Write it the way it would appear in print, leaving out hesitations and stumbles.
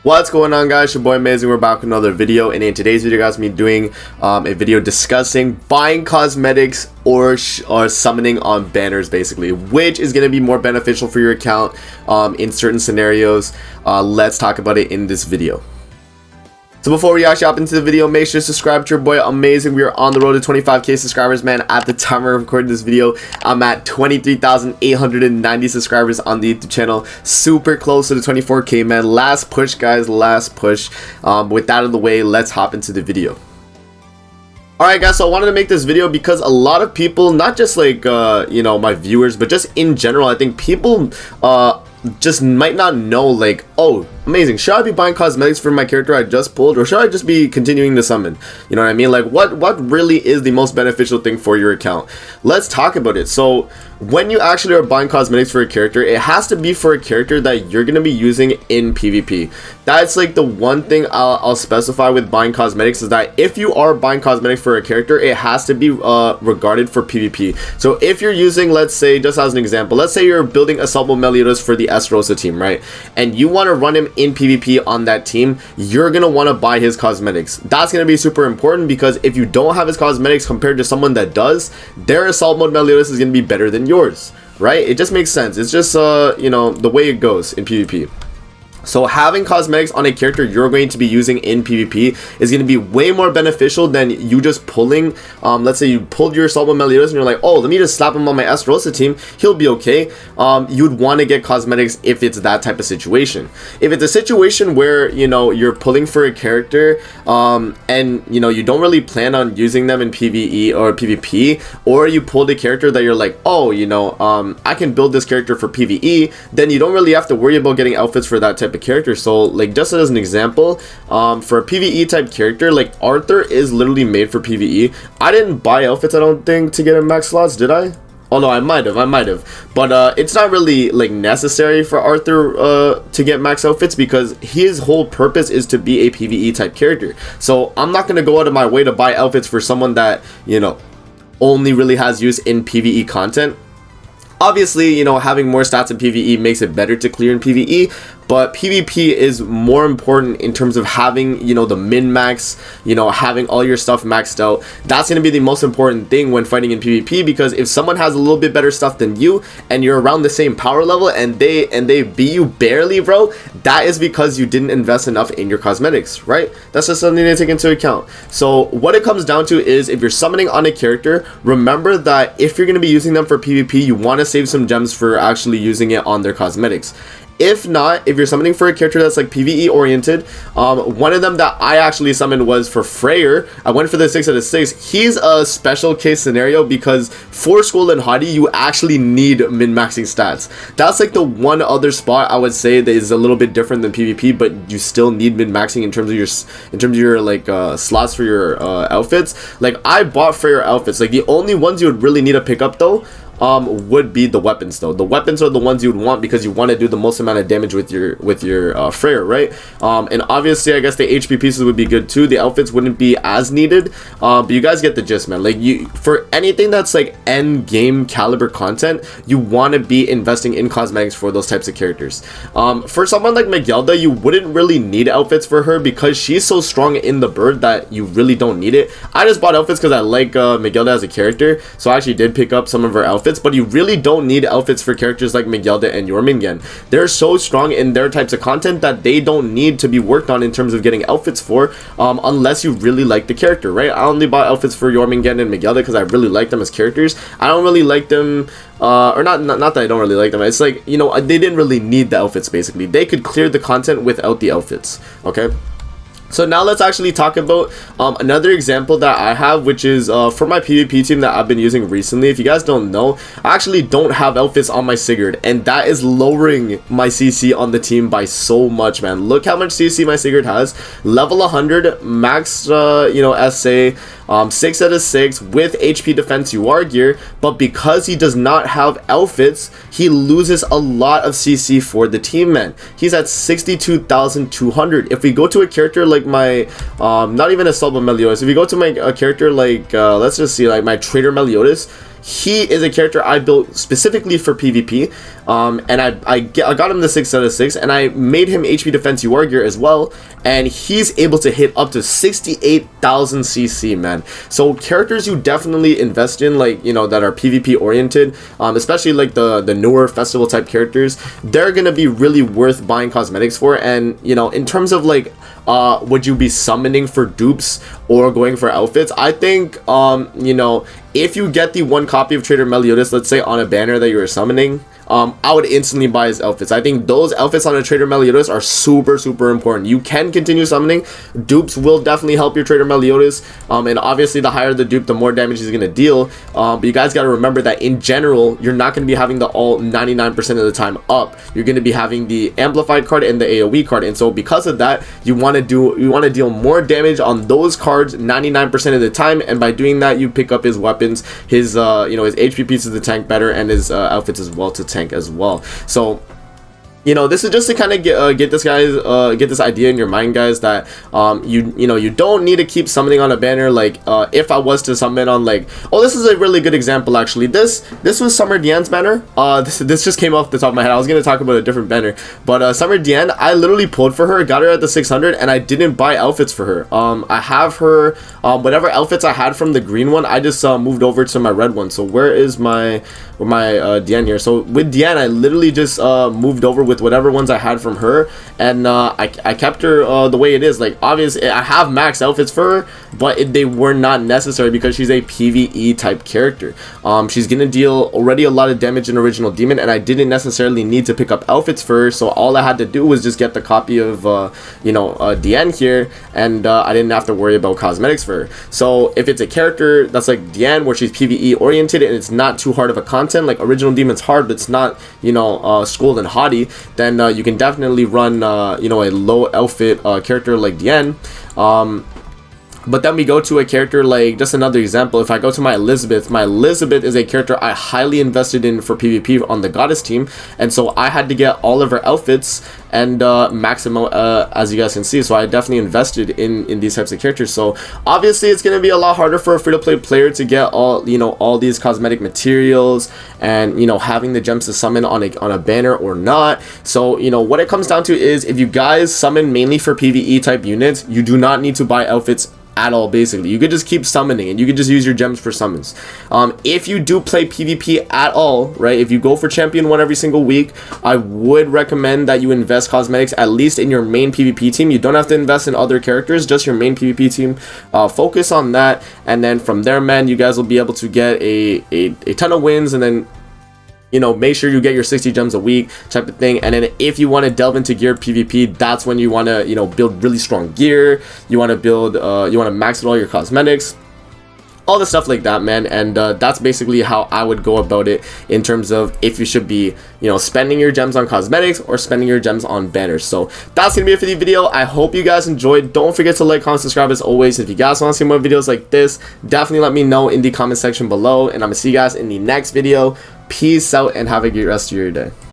What's going on, guys? Your boy Amazing. We're back with another video, and in today's video, guys, me doing a video discussing buying cosmetics or summoning on banners, basically, which is going to be more beneficial for your account in certain scenarios. Let's talk about it in this video. So before we actually hop into the video, make sure to subscribe to your boy Amazing. We are on the road to 25k subscribers, man. At the time we're recording this video, I'm at 23,890 subscribers on the YouTube channel. Super close to the 24k, man. Last push, guys, last push. With that out of the way, let's hop into the video. Alright, guys, so I wanted to make this video because a lot of people, not just like you know, my viewers, but just in general, I think people just might not know, like, oh, Amazing, should I be buying cosmetics for my character I just pulled, or should I just be continuing to summon? You know what I mean? Like, what really is the most beneficial thing for your account? Let's talk about it. So when you actually are buying cosmetics for a character, it has to be for a character that you're gonna be using in PvP. That's like the one thing I'll specify with buying cosmetics, is that if you are buying cosmetics for a character, it has to be regarded for PvP. So if you're using, let's say, just as an example, let's say you're building Assault Mode Meliodas for the Esterosa team, right? And you want to run him in PvP on that team, you're gonna want to buy his cosmetics. That's gonna be super important, because if you don't have his cosmetics compared to someone that does, their Assault Mode Meliodas is gonna be better than yours, right? It just makes sense. It's just you know, the way it goes in PvP. So having cosmetics on a character you're going to be using in PvP is going to be way more beneficial than you just pulling, let's say you pulled your Assault Mode Meliodas and you're like, oh, let me just slap him on my Esterosa team, he'll be okay. You'd want to get cosmetics if it's that type of situation. If it's a situation where, you know, you're pulling for a character and, you know, you don't really plan on using them in PvE or PvP, or you pulled a character that you're like, oh, you know, I can build this character for PvE, then you don't really have to worry about getting outfits for that type of character. So like, just as an example, for a PvE type character, like Arthur is literally made for PvE. I didn't buy outfits, I don't think, to get him max slots, did I? Oh no, I might have, but it's not really like necessary for Arthur to get max outfits, because his whole purpose is to be a PvE type character. So I'm not going to go out of my way to buy outfits for someone that, you know, only really has use in PvE content. Obviously, you know, having more stats in PvE makes it better to clear in PvE, but PvP is more important in terms of having, you know, the min-max, you know, having all your stuff maxed out. That's going to be the most important thing when fighting in PvP, because if someone has a little bit better stuff than you and you're around the same power level and they beat you barely, bro, that is because you didn't invest enough in your cosmetics, right? That's just something to take into account. So what it comes down to is, if you're summoning on a character, remember that if you're going to be using them for PvP, you want to save some gems for actually using it on their cosmetics. If not, if you're summoning for a character that's like PvE oriented, one of them that I actually summoned was for Freyr. I went for the 6 out of 6. He's a special case scenario, because for Skull and Haughty, you actually need min-maxing stats. That's like the one other spot I would say that is a little bit different than PvP, but you still need min-maxing in terms of your like slots for your outfits. Like, I bought Freyr outfits. Like, the only ones you would really need to pick up though would be the weapons, though. The weapons are the ones you would want, because you want to do the most amount of damage with your Freyr, right? And obviously, I guess the HP pieces would be good too. The outfits wouldn't be as needed, but you guys get the gist, man. Like, you, for anything that's like end game caliber content, you want to be investing in cosmetics for those types of characters. For someone like Megelda, you wouldn't really need outfits for her, because she's so strong in the bird that you really don't need it. I just bought outfits because I like Megelda as a character, so I actually did pick up some of her outfits. But you really don't need outfits for characters like Megelda and Jormungand. They're so strong in their types of content that they don't need to be worked on in terms of getting outfits for, unless you really like the character, right? I only bought outfits for Jormungand and Megelda because I really like them as characters. I don't really like them, or not that I don't really like them. It's like, you know, they didn't really need the outfits, basically. They could clear the content without the outfits, okay? So now let's actually talk about another example that I have, which is for my PvP team that I've been using recently. If you guys don't know, I actually don't have outfits on my Sigurd, and that is lowering my CC on the team by so much, man. Look how much CC my Sigurd has. Level 100, max, you know, SA, 6 out of 6 with HP defense UR gear, but because he does not have outfits, he loses a lot of CC for the team, man. He's at 62,200. If we go to a character like my not even a Assault Mode Meliodas, if you go to my character like let's just see, like my Trader Meliodas, he is a character I built specifically for PvP, and I got him the 6 out of 6, and I made him HP defense UR gear as well, and he's able to hit up to 68,000 CC, man. So characters you definitely invest in, like, you know, that are PvP oriented, especially like the newer festival type characters, they're gonna be really worth buying cosmetics for. And you know, in terms of like would you be summoning for dupes or going for outfits, I think you know, if you get the one copy of Trader Meliodas, let's say on a banner that you were summoning, I would instantly buy his outfits. I think those outfits on a Trader Meliodas are super important. You can continue summoning. Dupes will definitely help your Trader Meliodas, and obviously the higher the dupe, the more damage he's going to deal. But you guys got to remember that in general, you're not going to be having the ult 99% of the time up. You're going to be having the amplified card and the AoE card, and so because of that, you want to deal more damage on those cards 99% of the time, and by doing that, you pick up his weapons, his you know, his HP pieces to tank better, and his outfits as well to tank as well. So you know, this is just to kind of get this idea in your mind, guys, that you know, you don't need to keep summoning on a banner. Like if I was to summon on, like, oh, this is a really good example actually. This was Summer Diane's banner. This just came off the top of my head. I was gonna talk about a different banner, but Summer Diane, I literally pulled for her, got her at the 600, and I didn't buy outfits for her. I have her whatever outfits I had from the green one, I just moved over to my red one. So where is my Diane here? So with Diane, I literally just moved over with whatever ones I had from her, and I kept her the way it is. Like, obviously I have max outfits for her, but they were not necessary because she's a PvE type character. She's gonna deal already a lot of damage in Original Demon, and I didn't necessarily need to pick up outfits for her, so all I had to do was just get the copy of you know, Diane here, and I didn't have to worry about cosmetics for her. So if it's a character that's like Diane, where she's PvE oriented and it's not too hard of a content, like Original Demon's hard but it's not, you know, schooled and haughty, then you can definitely run you know, a low outfit character like Diane. But then we go to a character like, just another example, if I go to my Elizabeth is a character I highly invested in for PvP on the Goddess team, and so I had to get all of her outfits and maximum as you guys can see. So I definitely invested in these types of characters. So obviously it's going to be a lot harder for a free-to-play player to get all, you know, all these cosmetic materials and, you know, having the gems to summon on a banner or not. So, you know, what it comes down to is, if you guys summon mainly for PvE type units, you do not need to buy outfits at all. Basically, you could just keep summoning and you could just use your gems for summons. If you do play PvP at all, right, if you go for champion 1 every single week, I would recommend that you invest cosmetics at least in your main PvP team. You don't have to invest in other characters, just your main PvP team. Focus on that, and then from there, man, you guys will be able to get a ton of wins, and then, you know, make sure you get your 60 gems a week type of thing. And then if you want to delve into gear PvP, that's when you want to, you know, build really strong gear. You want to build you want to max out all your cosmetics, all the stuff like that, man. And that's basically how I would go about it in terms of if you should be, you know, spending your gems on cosmetics or spending your gems on banners. So that's gonna be it for the video. I hope you guys enjoyed. Don't forget to like, comment, subscribe as always. If you guys want to see more videos like this, definitely let me know in the comment section below, and I'm gonna see you guys in the next video. Peace out and have a great rest of your day.